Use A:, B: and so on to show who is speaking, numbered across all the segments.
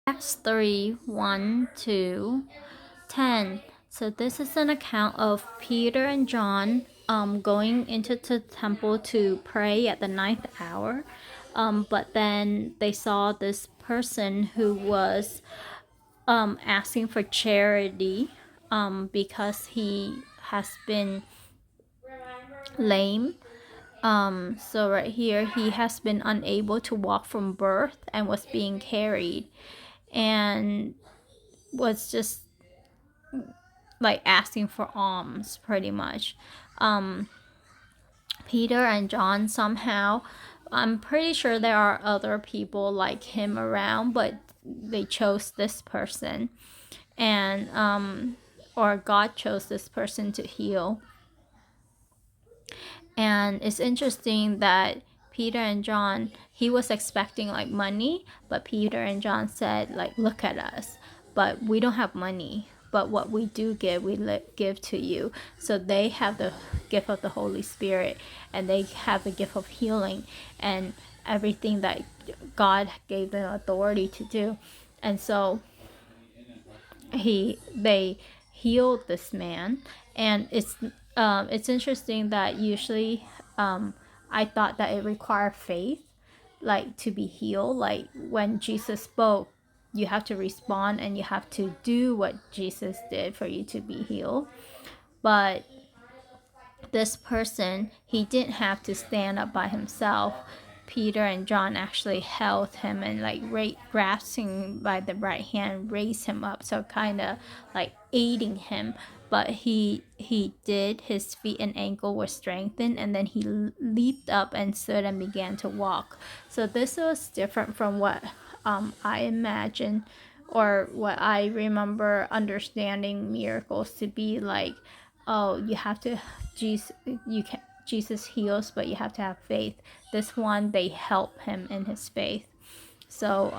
A: Acts 3 1 to 10. So, this is an account of Peter and John going into the temple to pray at the ninth hour. But then they saw this person who was asking for charity because he has been lame. So right here, he has been unable to walk from birth and was being carried, and was just like asking for alms pretty much. Peter and John somehow, I'm pretty sure there are other people like him around, but they chose this person, and or God chose this person to heal. And it's interesting that Peter and John, he was expecting like money, but Peter and John said like, look at us, but we don't have money, but what we do give, we give to you. So they have the gift of the Holy Spirit, and they have the gift of healing and everything that God gave them authority to do. And so they healed this man. And it's interesting that usually I thought that it required faith, like to be healed. Like when Jesus spoke, you have to respond and you have to do what Jesus did for you to be healed. But this person, he didn't have to stand up by himself. Peter and John actually held him and like grasped him by the right hand, raised him up, so kind of like aiding him. But he did. His feet and ankle were strengthened, and then he leaped up and stood and began to walk. So this was different from what I imagined, or what I remember understanding miracles to be like. Oh, you have to, Jesus heals, but you have to have faith. This one, they help him in his faith. So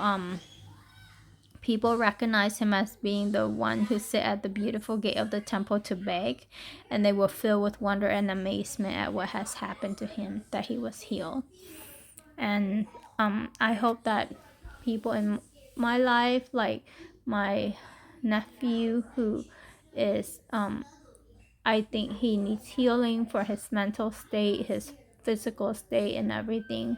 A: people recognize him as being the one who sit at the beautiful gate of the temple to beg, and they were filled with wonder and amazement at what has happened to him, that he was healed. And I hope that people in my life, like my nephew who is I think he needs healing for his mental state, his physical state, and everything.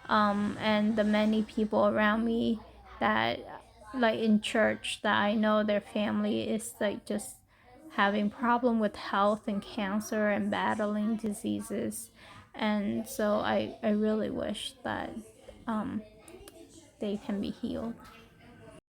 A: And the many people around me that, like in church, that I know their family is like just having problem with health and cancer and battling diseases. And so I really wish that they can be healed.